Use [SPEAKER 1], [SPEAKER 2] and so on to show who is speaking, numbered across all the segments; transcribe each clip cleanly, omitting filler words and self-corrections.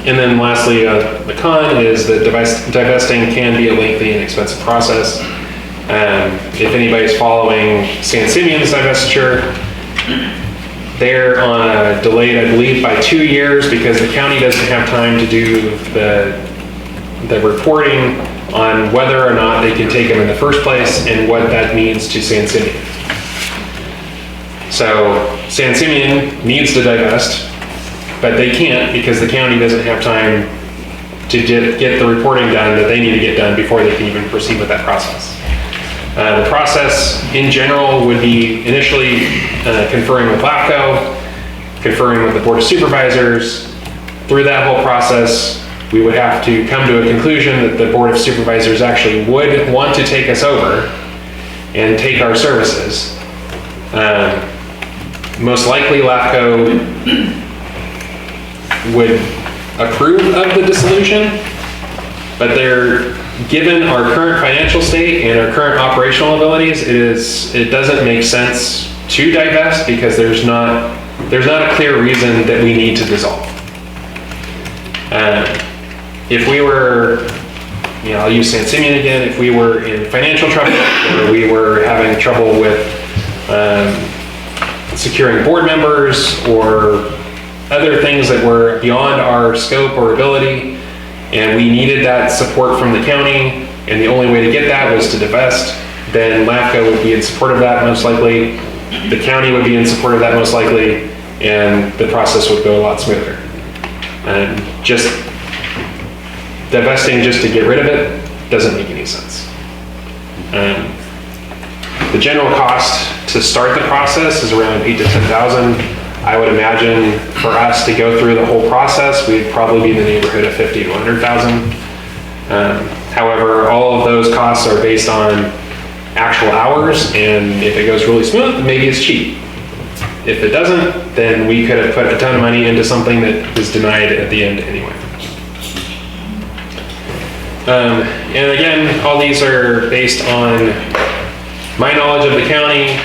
[SPEAKER 1] And then lastly, the con is that divesting can be a lengthy and expensive process. If anybody's following San Simeon's divestiture, they're on a delayed, I believe, by 2 years because the county doesn't have time to do the reporting on whether or not they can take them in the first place and what that means to San Simeon. So San Simeon needs to divest, but they can't because the county doesn't have time to get the reporting done that they need to get done before they can even proceed with that process. The process in general would be initially conferring with LAFCO, conferring with the Board of Supervisors. Through that whole process, we would have to come to a conclusion that the Board of Supervisors actually would want to take us over and take our services. Most likely LAFCO would approve of the dissolution, but given our current financial state and our current operational abilities, it doesn't make sense to divest because there's not a clear reason that we need to dissolve. If we were, I'll use San Simeon again, if we were in financial trouble or we were having trouble with securing board members or other things that were beyond our scope or ability, and we needed that support from the county, and the only way to get that was to divest, then LAFCO would be in support of that most likely, the county would be in support of that most likely, and the process would go a lot smoother. And just divesting just to get rid of it doesn't make any sense. The general cost to start the process is around $8,000 to $10,000. I would imagine for us to go through the whole process, we'd probably be in the neighborhood of $50,000 to $100,000. However, all of those costs are based on actual hours, and if it goes really smooth, maybe it's cheap. If it doesn't, then we could have put a ton of money into something that was denied at the end anyway. And again, all these are based on my knowledge of the county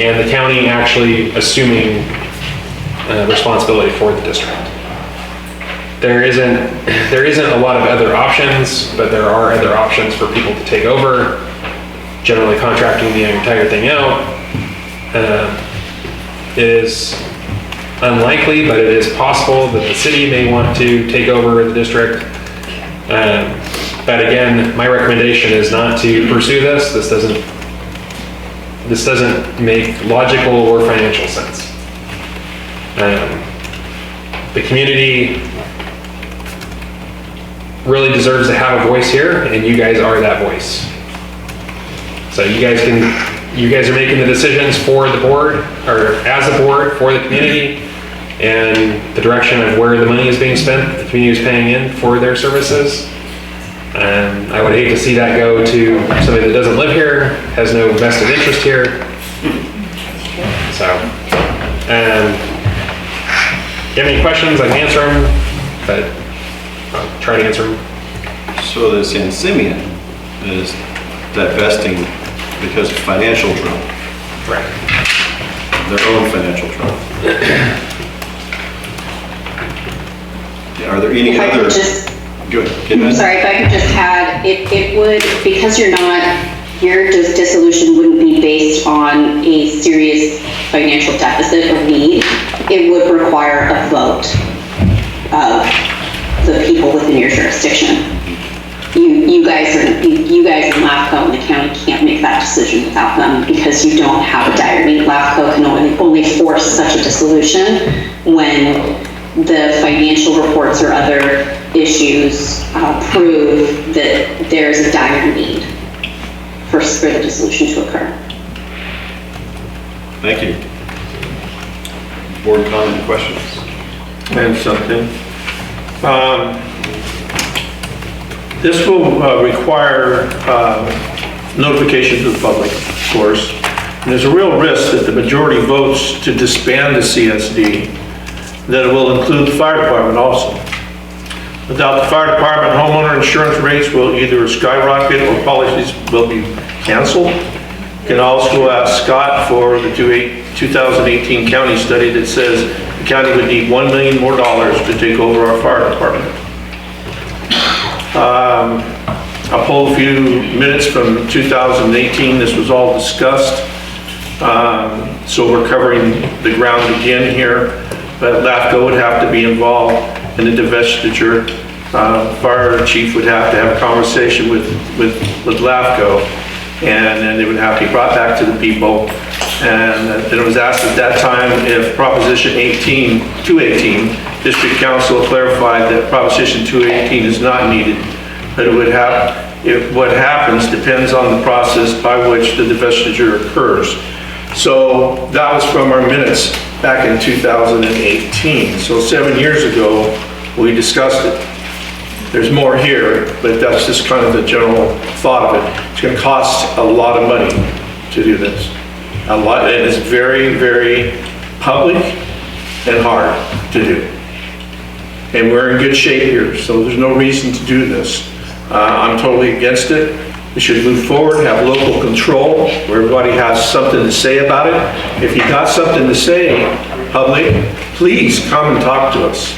[SPEAKER 1] and the county actually assuming responsibility for the district. There isn't a lot of other options, but there are other options for people to take over. Generally contracting the entire thing out is unlikely, but it is possible that the city may want to take over the district. But again, my recommendation is not to pursue this. This doesn't make logical or financial sense. The community really deserves to have a voice here, and you guys are that voice. So you guys are making the decisions for the board, or as a board for the community, and the direction of where the money is being spent, the community is paying in for their services. And I would hate to see that go to somebody that doesn't live here, has no vested interest here. So, if you have any questions, I can answer them, but I'll try to answer them.
[SPEAKER 2] So the San Simeon is divesting because of financial trouble.
[SPEAKER 1] Right.
[SPEAKER 2] Their own financial trouble. Are there any other? Good.
[SPEAKER 3] I'm sorry, if I could just add, it would, because your dissolution wouldn't be based on a serious financial deficit or need, it would require a vote of the people within your jurisdiction. You guys in LAFCO and the county can't make that decision without them because you don't have a dire need. LAFCO can only force such a dissolution when the financial reports or other issues prove that there's a dire need for the dissolution to occur.
[SPEAKER 2] Thank you. Board comment and questions?
[SPEAKER 4] And something. This will require notification to the public, of course. And there's a real risk that the majority votes to disband the C.S.D. that it will include the fire department also. Without the fire department, homeowner insurance rates will either skyrocket or policies will be canceled. You can also ask Scott for the 2018 county study that says the county would need $1 million more to take over our fire department. I pulled a few minutes from 2018. This was all discussed. So we're covering the ground again here, but LAFCO would have to be involved in the divestiture. Fire chief would have to have a conversation with LAFCO, and then they would have to be brought back to the people. And then it was asked at that time if Proposition 218, District Council clarified that Proposition 218 is not needed, but what happens depends on the process by which the divestiture occurs. So that was from our minutes back in 2018. So 7 years ago, we discussed it. There's more here, but that's just kind of the general thought of it. It's going to cost a lot of money to do this. A lot, and it's very, very public and hard to do. And we're in good shape here, so there's no reason to do this. I'm totally against it. We should move forward, have local control, where everybody has something to say about it. If you got something to say, public, please come and talk to us.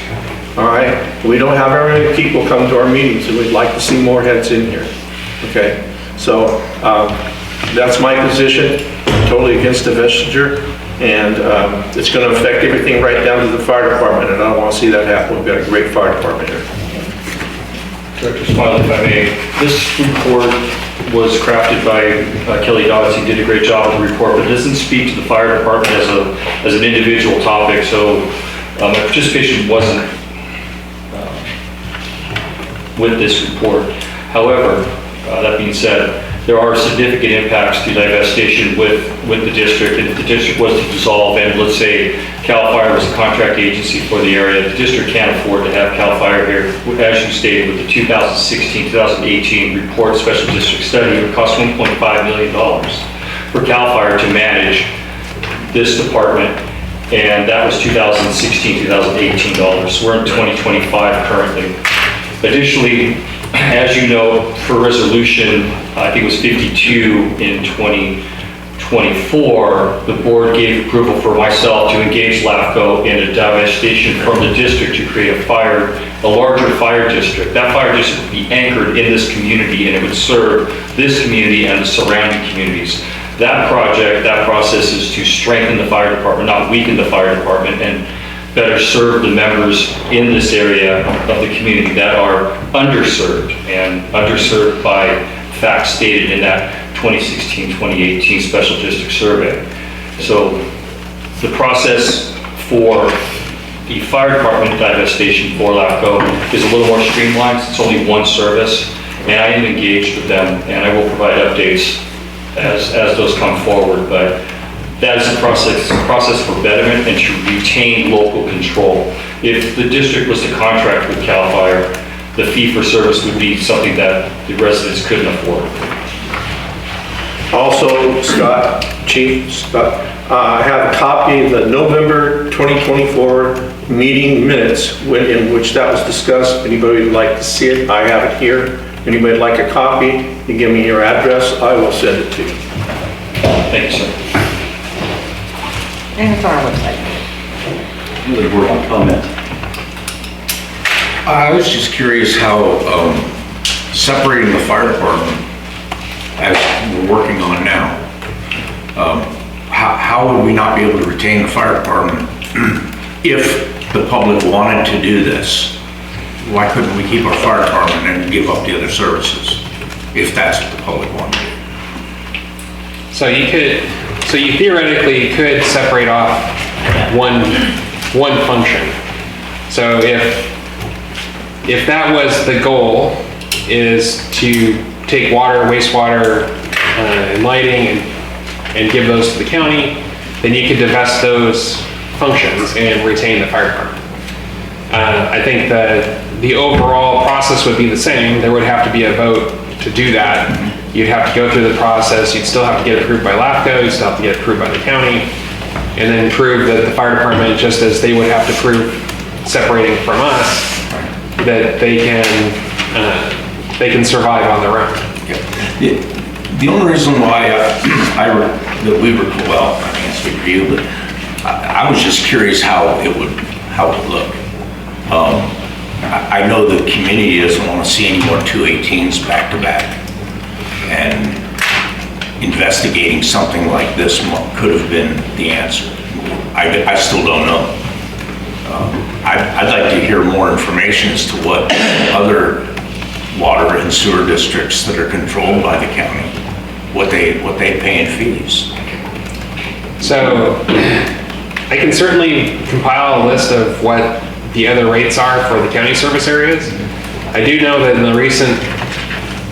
[SPEAKER 4] All right? We don't have very many people come to our meetings, and we'd like to see more heads in here. Okay? So that's my position. I'm totally against divestiture, and it's going to affect everything right down to the fire department, and I don't want to see that happen. We've got a great fire department here.
[SPEAKER 5] Director Smiley, if I may, this report was crafted by Kelly Dodds. He did a great job with the report, but it doesn't speak to the fire department as an individual topic, so my participation wasn't with this report. However, that being said, there are significant impacts to divestation with the district, and if the district was to dissolve, and let's say CAL FIRE was a contract agency for the area, the district can't afford to have CAL FIRE here. As you stated, with the 2016-2018 report special district study, it would cost $1.5 million for CAL FIRE to manage this department, and that was 2016-2018 dollars. So we're in 2025 currently. Additionally, as you know, for resolution, I think it was 52 in 2024, the board gave approval for myself to engage LAFCO in a divestation from the district to create a larger fire district. That fire district would be anchored in this community, and it would serve this community and the surrounding communities. That project, that process is to strengthen the fire department, not weaken the fire department, and better serve the members in this area of the community that are underserved, and underserved by facts stated in that 2016-2018 special district survey. So the process for the fire department divestation for LAFCO is a little more streamlined. It's only one service, and I am engaged with them, and I will provide updates as those come forward. But that is a process for betterment and to retain local control. If the district was to contract with CAL FIRE, the fee for service would be something that the residents couldn't afford.
[SPEAKER 4] Also, Chief Scott, I have a copy of the November 2024 meeting minutes in which that was discussed. Anybody would like to see it, I have it here. Anybody would like a copy, you give me your address, I will send it to you.
[SPEAKER 5] Thank you, sir.
[SPEAKER 6] And it's on our website.
[SPEAKER 2] Really board on comment.
[SPEAKER 7] I was just curious how separating the fire department, as we're working on now, how would we not be able to retain the fire department if the public wanted to do this? Why couldn't we keep our fire department and give up the other services if that's what the public wanted to do?
[SPEAKER 1] So you theoretically could separate off one function. So if that was the goal, is to take water, wastewater, and lighting and give those to the county, then you could divest those functions and retain the fire department. I think that the overall process would be the same. There would have to be a vote to do that. You'd have to go through the process. You'd still have to get approved by LAFCO. You'd still have to get approved by the county, and then prove that the fire department, just as they would have to prove separating from us, that they can survive on their own.
[SPEAKER 7] The only reason why I can't speak for you, but I was just curious how it would look. I know the community doesn't want to see any more 218s back to back. And investigating something like this could have been the answer. I still don't know. I'd like to hear more information as to what other water and sewer districts that are controlled by the county, what they pay in fees.
[SPEAKER 1] So I can certainly compile a list of what the other rates are for the county service areas. I do know that in the recent,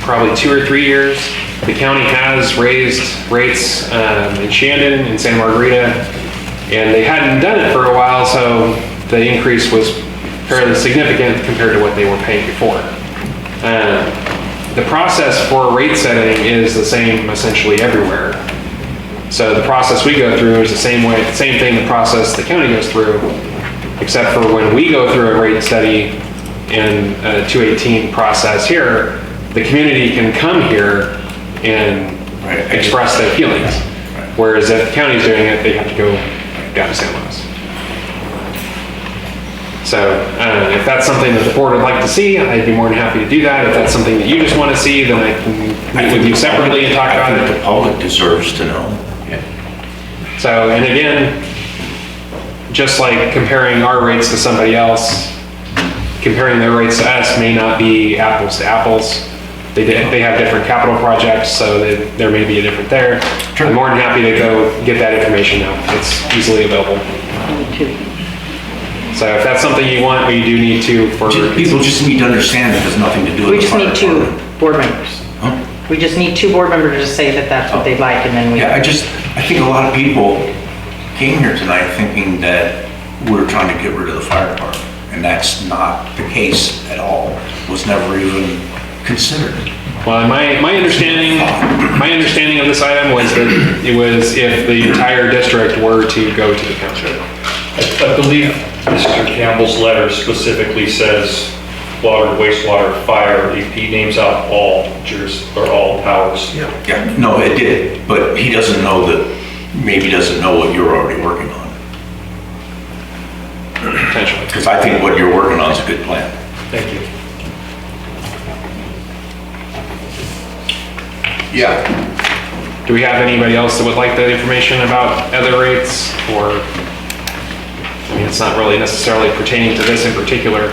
[SPEAKER 1] probably 2 or 3 years, the county has raised rates in Shandon and Santa Margarita, and they hadn't done it for a while, so the increase was fairly significant compared to what they were paying before. The process for rate setting is the same essentially everywhere. So the process we go through is the same thing the process the county goes through, except for when we go through a rate study and a 218 process here, the community can come here and express their feelings. Whereas if the county's doing it, they have to go down to San Luis. So if that's something that the board would like to see, I'd be more than happy to do that. If that's something that you just want to see, then I can meet with you separately and talk about
[SPEAKER 7] I think
[SPEAKER 1] it.
[SPEAKER 7] the public deserves to know.
[SPEAKER 1] So, and again, just like comparing our rates to somebody else, comparing their rates to us may not be apples to apples. They have different capital projects, so there may be a different there. I'm more than happy to go get that information now. It's easily available. So if that's something you want, we do need to for...
[SPEAKER 7] People just need to understand it has nothing to do with
[SPEAKER 6] We
[SPEAKER 7] the
[SPEAKER 6] just
[SPEAKER 7] fire
[SPEAKER 6] need 2
[SPEAKER 7] department.
[SPEAKER 6] board members.
[SPEAKER 7] Huh?
[SPEAKER 6] We just need 2 board members to say that that's what they'd like, and then we...
[SPEAKER 7] Yeah, I think a lot of people came here tonight thinking that we're trying to get rid of the fire department, and that's not the case at all. It was never even considered.
[SPEAKER 1] Well, my understanding of this item was that it was if the entire district were to go to the council.
[SPEAKER 5] I believe Mr. Campbell's letter specifically says water, wastewater, fire. He names out all all powers.
[SPEAKER 7] Yeah, no, it did, but he doesn't know maybe doesn't know what you're already working on.
[SPEAKER 1] Potentially.
[SPEAKER 7] Because I think what you're working on is a good plan.
[SPEAKER 5] Thank you.
[SPEAKER 7] Yeah.
[SPEAKER 1] Do we have anybody else that would like that information about other rates? Or, I mean, it's not really necessarily pertaining to this in particular,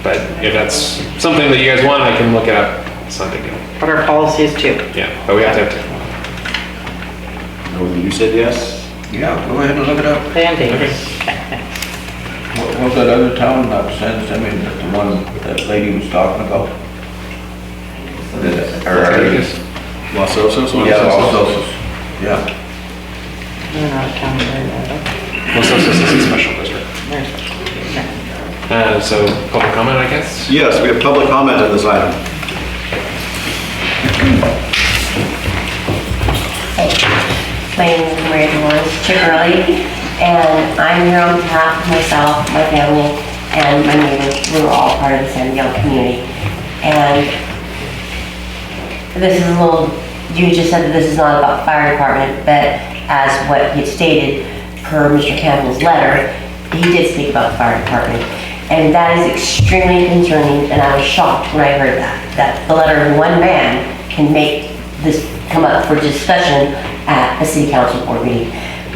[SPEAKER 1] but if that's something that you guys want, I can look it up. It's not a big deal.
[SPEAKER 6] But our policy is 2.
[SPEAKER 1] Yeah, but we have to have to.
[SPEAKER 2] You said yes?
[SPEAKER 8] Yeah, go ahead and look it up.
[SPEAKER 6] Band-Aids.
[SPEAKER 8] What was that other town, not San Simeon, but the one that lady was talking about?
[SPEAKER 2] Los Osos?
[SPEAKER 8] Yeah, Los Osos, yeah.
[SPEAKER 6] They're not a county, they're
[SPEAKER 1] Most of this is a special district.
[SPEAKER 6] not.
[SPEAKER 1] So public comment, I guess?
[SPEAKER 2] Yes, we have public comment on this item.
[SPEAKER 9] My name is Mary Dolores Chickarelli, and I'm here on behalf of myself, my family, and my neighbors. We're all part of the San Miguel community. And this is a little, you just said that this is not about the fire department, but as what he stated per Mr. Campbell's letter, he did speak about the fire department. And that is extremely concerning, and I was shocked when I heard that the letter of one man can make this come up for discussion at a city council board meeting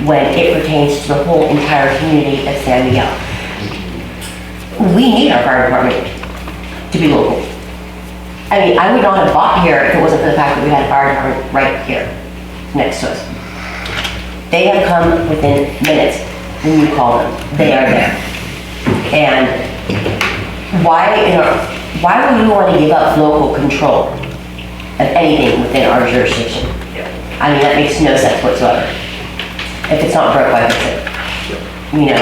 [SPEAKER 9] when it pertains to the whole entire community of San Miguel. We need our fire department to be local. I mean, I would not have bought here if it wasn't for the fact that we had a fire department right here next to us. They have come within minutes when you call them. They are there. And why would we want to give up local control of anything within our jurisdiction? I mean, that makes no sense whatsoever. If it's not broke, why fix it? You know,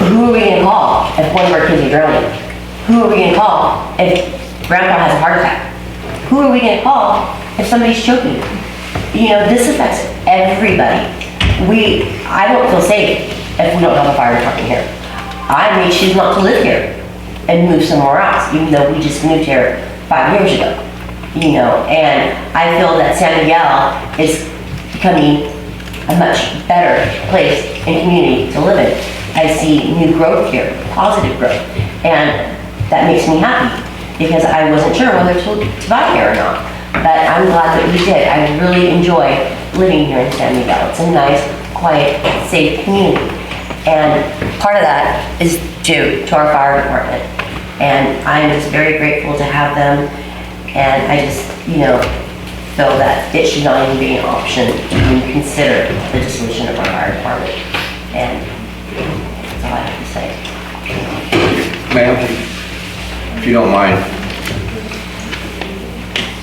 [SPEAKER 9] who are we gonna call if one of our kids are drowning? Who are we gonna call if grandpa has a heart attack? Who are we gonna call if somebody's choking? You know, this affects everybody. I don't feel safe if we don't have a fire department here. I may choose not to live here and move somewhere else, even though we just moved here 5 years ago. You know, and I feel that San Miguel is becoming a much better place and community to live in. I see new growth here, positive growth, and that makes me happy because I wasn't sure whether to buy here or not. But I'm glad that we did. I really enjoy living here in San Miguel. It's a nice, quiet, safe community. And part of that is due to our fire department. And I'm just very grateful to have them. And I just, feel that it should not even be an option to even consider the dissolution of our fire department. And that's all I have to say.
[SPEAKER 8] Ma'am, if you don't mind.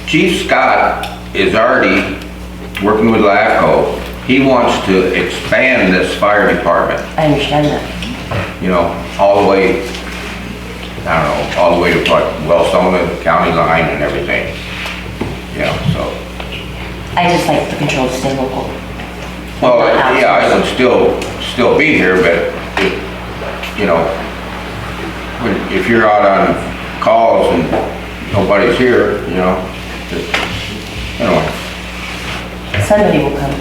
[SPEAKER 8] Chief Scott is already working with LAFCO. He wants to expand this fire department,
[SPEAKER 9] I understand that.
[SPEAKER 8] all the way, all the way to Wellsona County line and everything. So.
[SPEAKER 9] I just like the control to stay local.
[SPEAKER 8] Well, yeah, I would still be here, but if you're out on calls and nobody's here, anyway.
[SPEAKER 9] Somebody will come.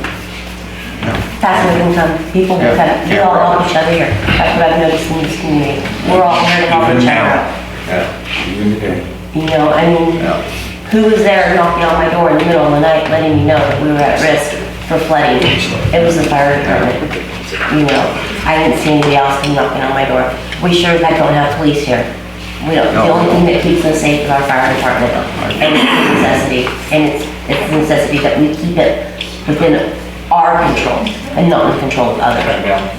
[SPEAKER 9] Pastor will come, people will come, we all help each other here. That's what I've noticed in this community. We're all here to help each other out.
[SPEAKER 8] Even today.
[SPEAKER 9] Who was there knocking on my door in the middle of the night letting me know that we were at risk for flooding? It was the fire department. I didn't see anybody else come knocking on my door. We sure don't have police here. We don't, the only thing that keeps us safe is our fire department. And it's a necessity. And it's a necessity that we keep it within our control and not in control of others.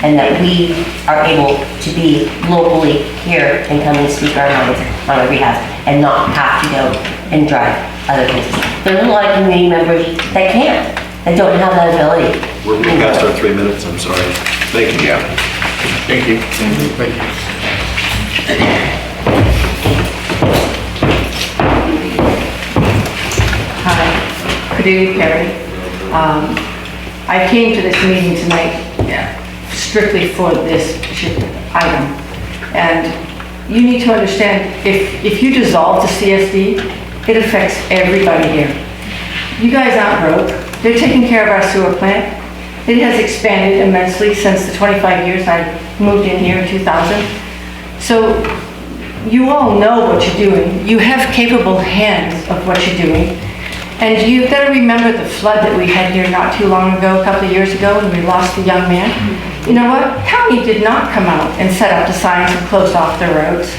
[SPEAKER 9] And that we are able to be locally here and come and speak our minds on our behalf and not have to go and drive other places. There's a lot of community members that can't, that don't have that ability.
[SPEAKER 2] We're past our 3 minutes, I'm sorry. Thank you.
[SPEAKER 8] Yeah.
[SPEAKER 4] Thank you.
[SPEAKER 6] Hi, Cordelia Perry. I came to this meeting tonight strictly for this item. And you need to understand, if you dissolve the C.S.D., it affects everybody here. You guys aren't broke. They're taking care of our sewer plant. It has expanded immensely since the 25 years I moved in here in 2000. So you all know what you're doing. You have capable hands of what you're doing. And you've got to remember the flood that we had here not too long ago, a couple of years ago, when we lost a young man. You know what? County did not come out and set up the signs and close off the roads.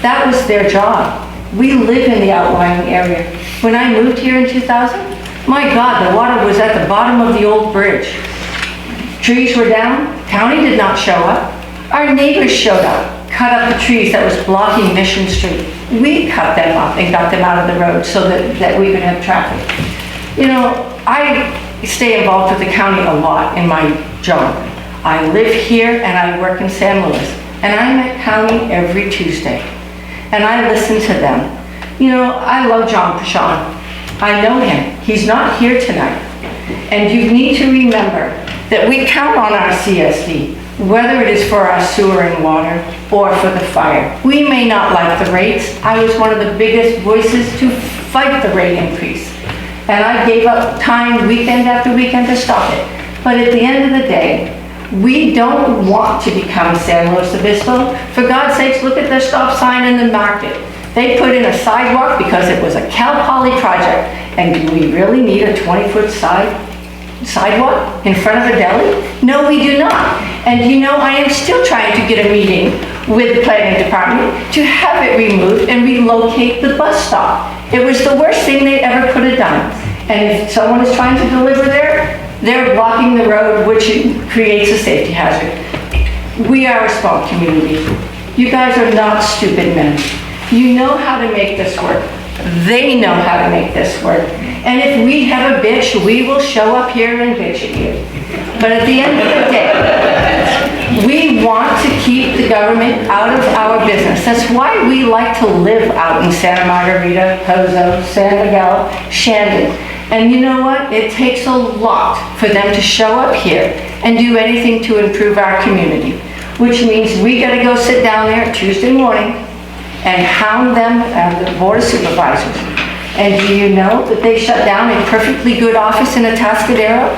[SPEAKER 6] That was their job. We live in the outlying area. When I moved here in 2000, my God, the water was at the bottom of the old bridge. Trees were down. County did not show up. Our neighbors showed up, cut up the trees that was blocking Mission Street. We cut them up and got them out of the road so that we could have traffic. I stay involved with the county a lot in my job. I live here and I work in San Luis. And I'm at county every Tuesday. And I listen to them. I love John Pashon. I know him. He's not here tonight. And you need to remember that we count on our C.S.D., whether it is for our sewer and water or for the fire. We may not like the rates. I was one of the biggest voices to fight the rate increase. And I gave up time weekend after weekend to stop it. But at the end of the day, we don't want to become San Luis Obispo. For God's sakes, look at the stop sign in the market. They put in a sidewalk because it was a Cal Poly project. And do we really need a 20-foot sidewalk in front of a deli? No, we do not. And I am still trying to get a meeting with the planning department to have it removed and relocate the bus stop. It was the worst thing they ever could have done. And if someone is trying to deliver there, they're blocking the road, which creates a safety hazard. We are a small community. You guys are not stupid men. You know how to make this work. They know how to make this work. And if we have a bitch, we will show up here and bitch at you. But at the end of the day, we want to keep the government out of our business. That's why we like to live out in Santa Margarita, Pozo, San Miguel, Shandon. And you know what? It takes a lot for them to show up here and do anything to improve our community, which means we got to go sit down there Tuesday morning and hound them at the Board of Supervisors. And do you know that they shut down a perfectly good office in Atascadero?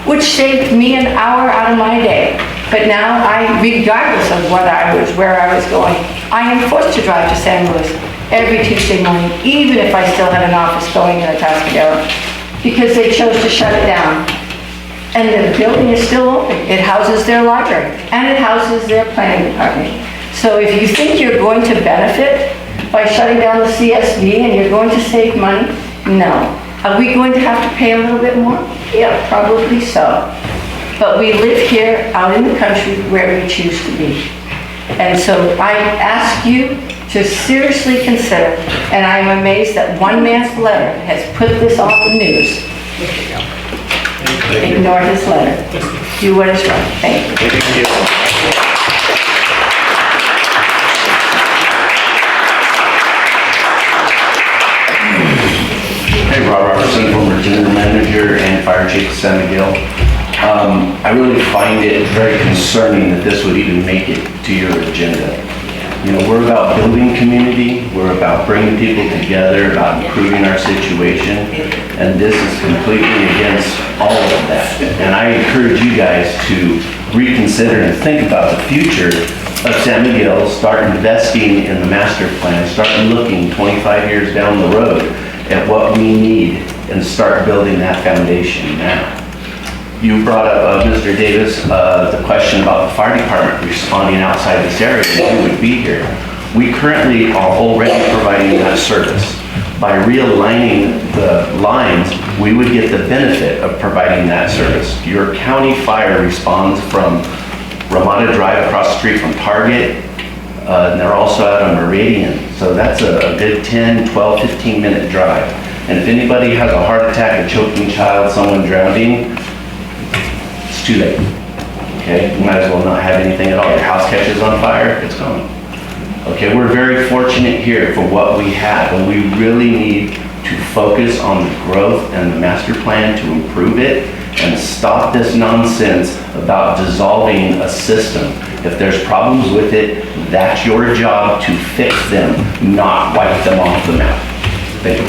[SPEAKER 6] which saved me an hour out of my day. But now regardless of where I was going, I am forced to drive to San Luis every Tuesday morning, even if I still had an office going in Atascadero, because they chose to shut it down. And the building is still open. It houses their library, and it houses their planning department. So if you think you're going to benefit by shutting down the CSD and you're going to save money, no. Are we going to have to pay a little bit more? Yeah, probably so. But we live here out in the country where we choose to be. And so I ask you to seriously consider, and I'm amazed that one man's letter has put this on the news. Ignore his letter. Do what is right. Thank you.
[SPEAKER 1] Thank you.
[SPEAKER 10] Hey, Rob Robertson, former general manager and fire chief of San Miguel. I really find it very concerning that this would even make it to your agenda. You know, we're about building community, we're about bringing people together, about improving our situation, and this is completely against all of that. And I encourage you guys to reconsider and think about the future of San Miguel, start investing in the master plan, start looking 25 years down the road at what we need and start building that foundation now. You brought up, Mr. Davis, the question about the fire department responding outside this area, and who would be here. We currently are already providing that service. By realigning the lines, we would get the benefit of providing that service. Your county fire responds from Ramada Drive across the street from Target, and they're also out on Meridian. So that's a good 10, 12, 15-minute drive. And if anybody has a heart attack, a choking child, someone drowning, it's too late. Okay, you might as well not have anything at all. Your house catches on fire, it's gone. Okay, we're very fortunate here for what we have, and we really need to focus on the growth and the master plan to improve it and stop this nonsense about dissolving a system. If there's problems with it, that's your job to fix them, not wipe them off the map. Thank you.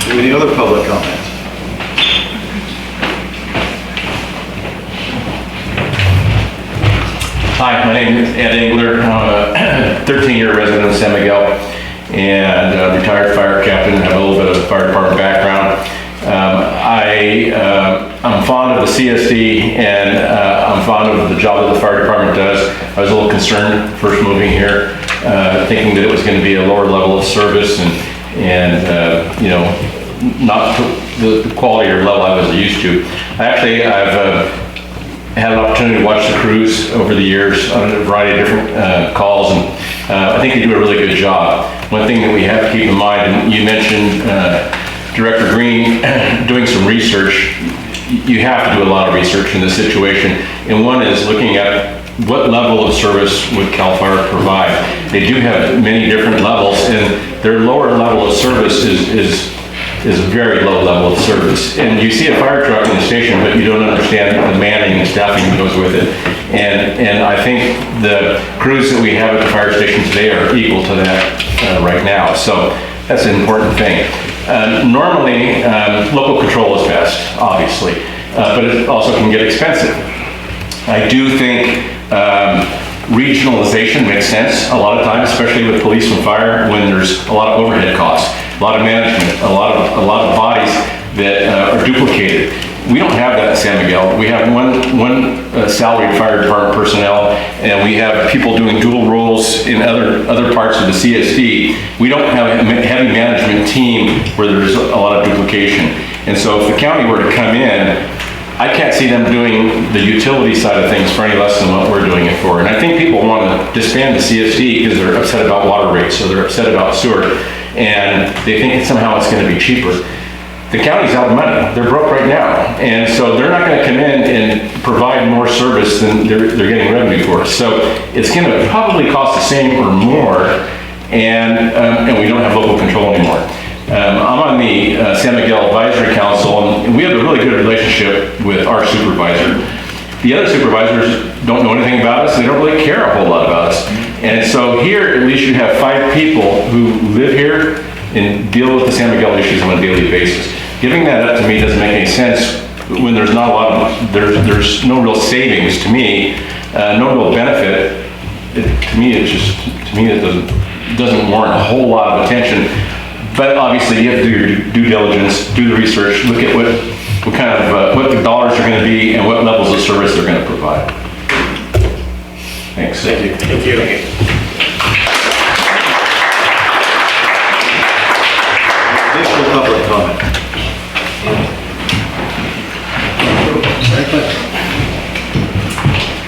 [SPEAKER 2] Any other public comment?
[SPEAKER 11] Hi, my name is Ed Engler. I'm a 13-year resident of San Miguel and a retired fire captain. Have a little bit of a fire department background. I'm fond of the C.S.D. and I'm fond of the job that the fire department does. I was a little concerned first moving here, thinking that it was going to be a lower level of service and you know, not the quality or level I was used to. I've had an opportunity to watch the crews over the years on a variety of different calls, and I think they do a really good job. One thing that we have to keep in mind, and you mentioned Director Green doing some research. You have to do a lot of research in this situation, and one is looking at what level of service would CAL FIRE provide. They do have many different levels, and their lower level of service is a very low level of service. And you see a fire truck in the station, but you don't understand the manning and staffing that goes with it. And I think the crews that we have at the fire station today are equal to that right now. So that's an important thing. Normally, local control is best, obviously, but it also can get expensive. I do think regionalization makes sense a lot of times, especially with police and fire, when there's a lot of overhead costs, a lot of management, a lot of bodies that are duplicated. We don't have that in San Miguel. We have one salaried fire department personnel, and we have people doing dual roles in other parts of the CSD. We don't have a heavy management team where there's a lot of duplication. And so if the county were to come in, I can't see them doing the utility side of things for any less than what we're doing it for. And I think people want to disband the CSD because they're upset about water rates, or they're upset about sewer, and they think that somehow it's going to be cheaper. The county's out of money. They're broke right now. And so they're not going to come in and provide more service than they're getting revenue for. So it's going to probably cost the same or more, and we don't have local control anymore. I'm on the San Miguel Advisory Council, and we have a really good relationship with our supervisor. The other supervisors don't know anything about us. They don't really care a whole lot about us. And so here, at least you have 5 people who live here and deal with the San Miguel issues on a daily basis. Giving that up to me doesn't make any sense when there's not a lot of, there's no real savings to me, no real benefit. To me, it doesn't warrant a whole lot of attention. But obviously, you have to do your due diligence, do the research, look at what kind of, what the dollars are going to be and what levels of service they're going to provide. Thanks. Thank you.
[SPEAKER 4] Thank you.
[SPEAKER 2] Additional public comment.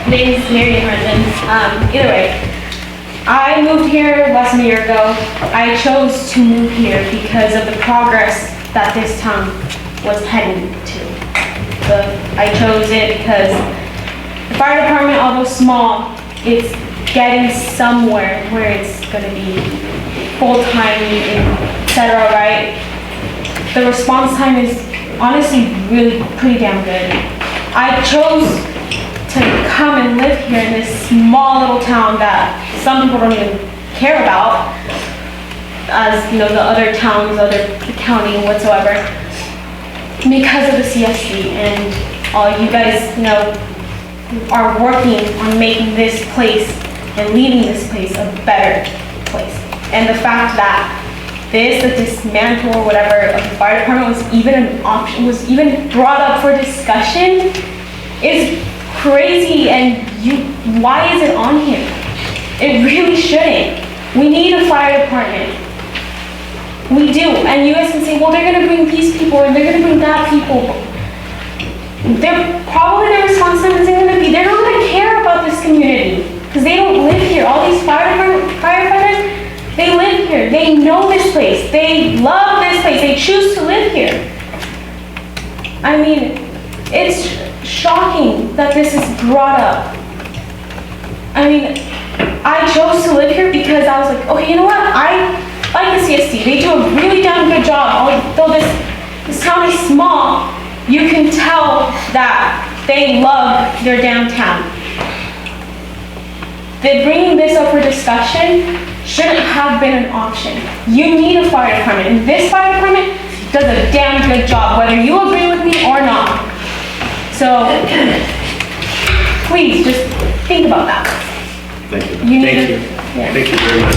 [SPEAKER 12] Name's Mary Herndon. Either way, I moved here less than a year ago. I chose to move here because of the progress that this town was heading to. I chose it because the fire department, although small, it's getting somewhere where it's gonna be full-time, et cetera, right? The response time is honestly really pretty damn good. I chose to come and live here in this small little town that some people don't even care about, as you know, the other towns, other county, whatsoever, because of the C.S.D. and all you guys, you know, are working on making this place and leaving this place a better place. And the fact that the dismantle or whatever of the fire department was even an option, was even brought up for discussion is crazy. And why is it on here? It really shouldn't. We need a fire department. We do. And you guys can say, well, they're gonna bring these people and they're gonna bring that people. They're probably their response time is gonna be, they're not gonna care about this community because they don't live here. All these firefighters, they live here. They know this place. They love this place. They choose to live here. I mean, it's shocking that this is brought up. I mean, I chose to live here because I was like, okay, you know what? I like the C.S.D. They do a really damn good job. Although this town is small, you can tell that they love their downtown. That bringing this up for discussion shouldn't have been an option. You need a fire department, and this fire department does a damn good job, whether you agree with me or not. So, please, just think about that.
[SPEAKER 2] Thank you.
[SPEAKER 4] Thank you.
[SPEAKER 12] Yeah.
[SPEAKER 4] Thank you very much.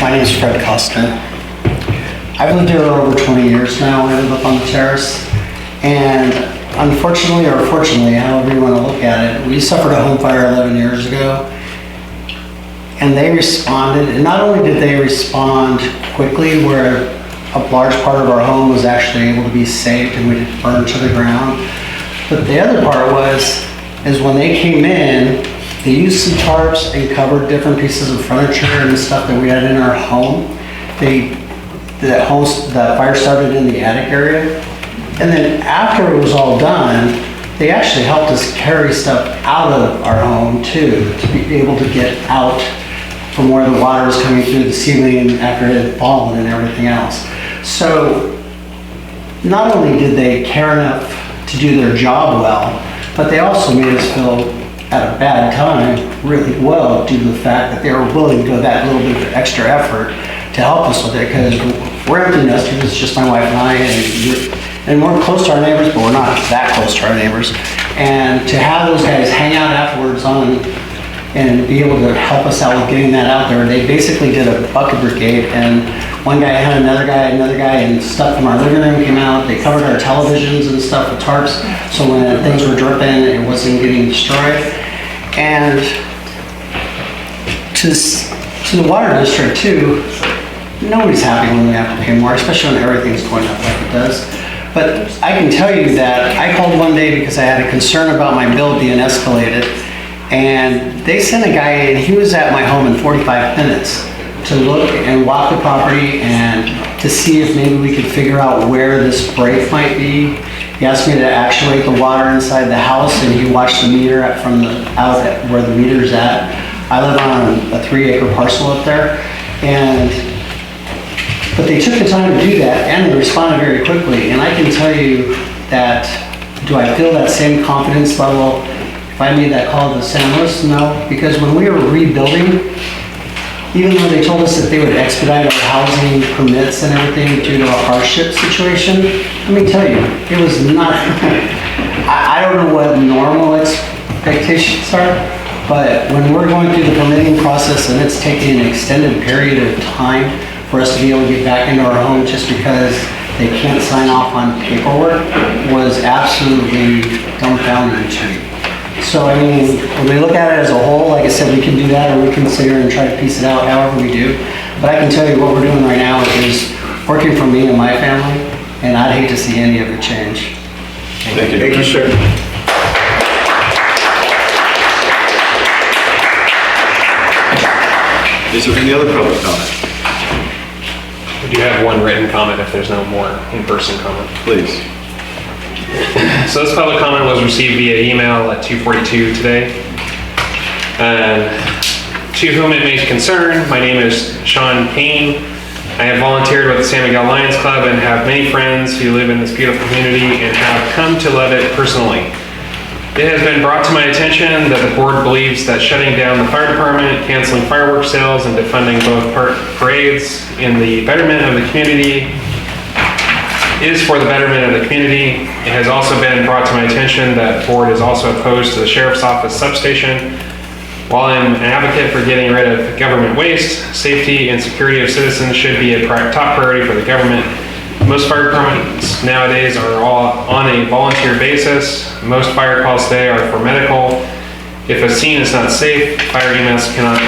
[SPEAKER 13] My name is Fred Costner. I've lived here over 20 years now. I live up on the terrace. And unfortunately, or fortunately, however you want to look at it, we suffered a home fire 11 years ago. And they responded, and not only did they respond quickly, where a large part of our home was actually able to be saved and we didn't burn to the ground, but the other part is when they came in, they used some tarps and covered different pieces of furniture and stuff that we had in our home. The fire started in the attic area. And then after it was all done, they actually helped us carry stuff out of our home too, to be able to get out from where the water was coming through the ceiling after it had fallen and everything else. So not only did they care enough to do their job well, but they also made us feel at a bad time really well due to the fact that they were willing to go that little bit of extra effort to help us with it, because we're empty nesters. It's just my wife and I, and we're close to our neighbors, but we're not that close to our neighbors. And to have those guys hang out afterwards and be able to help us out with getting that out there, they basically did a bucket brigade, and one guy had another guy, and stuff from our living room came out. They covered our televisions and stuff with tarps, so when things were dripping, it wasn't getting destroyed. And to the water district too, nobody's happy when they have to pay more, especially when everything's going up like it does. But I can tell you that I called one day because I had a concern about my bill being escalated, and they sent a guy in. He was at my home in 45 minutes to look and walk the property and to see if maybe we could figure out where this break might be. He asked me to actuate the water inside the house, and he watched the meter from the outlet where the meter's at. I live on a 3-acre parcel up there, and But they took the time to do that, and they responded very quickly. And I can tell you that, do I feel that same confidence level if I made that call to San Luis? No, because when we were rebuilding, even though they told us that they would expedite our housing permits and everything due to a hardship situation, let me tell you, it was not, I don't know what normal expectations are, but when we're going through the permitting process and it's taking an extended period of time for us to be able to get back into our home just because they can't sign off on paperwork was absolutely dumbfounding to me. So, I mean, when we look at it as a whole, like I said, we can do that, or we can sit here and try to piece it out however we do. But I can tell you what we're doing right now is working for me and my family, and I'd hate to see any of it change.
[SPEAKER 2] Thank you.
[SPEAKER 4] Thank you, sir.
[SPEAKER 2] Is there any other public comment?
[SPEAKER 1] We do have one written comment if there's no more in-person comment.
[SPEAKER 2] Please.
[SPEAKER 1] So this public comment was received via email at 2:42 today. To whom it may concern, my name is Sean Payne. I have volunteered with the San Miguel Lions Club and have many friends who live in this beautiful community and have come to love it personally. It has been brought to my attention that the board believes that shutting down the fire department, canceling fireworks sales, and defunding both parades in the betterment of the community is for the betterment of the community. It has also been brought to my attention that the board is also opposed to the sheriff's office substation. While I'm an advocate for getting rid of government waste, safety and security of citizens should be a top priority for the government. Most fire departments nowadays are all on a volunteer basis. Most fire calls today are for medical. If a scene is not safe, fire EMS cannot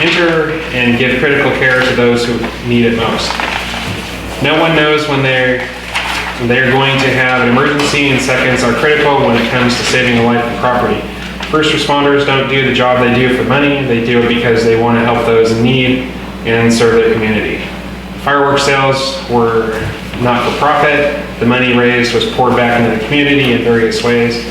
[SPEAKER 1] enter and give critical care to those who need it most. No one knows when they're going to have an emergency, and seconds are critical when it comes to saving a life and property. First responders don't do the job they do for money. They do it because they want to help those in need and serve their community. Fireworks sales were not for profit. The money raised was poured back into the community in various ways.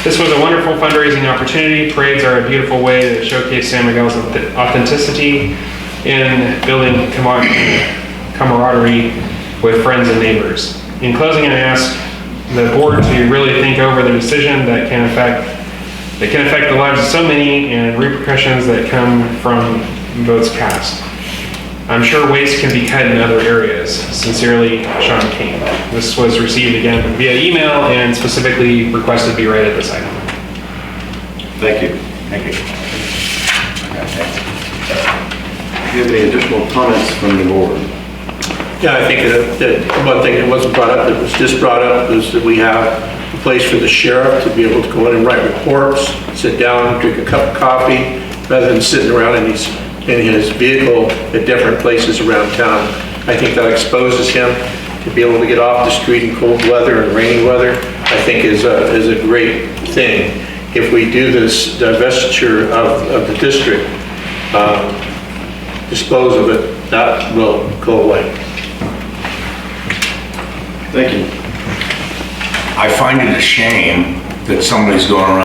[SPEAKER 1] This was a wonderful fundraising opportunity. Parades are a beautiful way to showcase San Miguel's authenticity in building camaraderie with friends and neighbors. In closing, I ask the board to really think over the decision that can affect the lives of so many and repercussions that come from votes cast. I'm sure waste can be cut in other areas. Sincerely, Sean King. This was received again via email and specifically requested to be read at this item.
[SPEAKER 2] Thank you.
[SPEAKER 8] Thank you.
[SPEAKER 2] Do you have any additional comments from the board?
[SPEAKER 4] Yeah, I think that one thing that wasn't brought up, that was just brought up, is that we have a place for the sheriff to be able to go in and write reports, sit down, drink a cup of coffee, rather than sitting around in his vehicle at different places around town. I think that exposes him to be able to get off the street in cold weather and rainy weather. I think is a great thing. If we do this divestiture of the district, dispose of it, that will go away.
[SPEAKER 2] Thank you.
[SPEAKER 7] I find it a shame that somebody's going around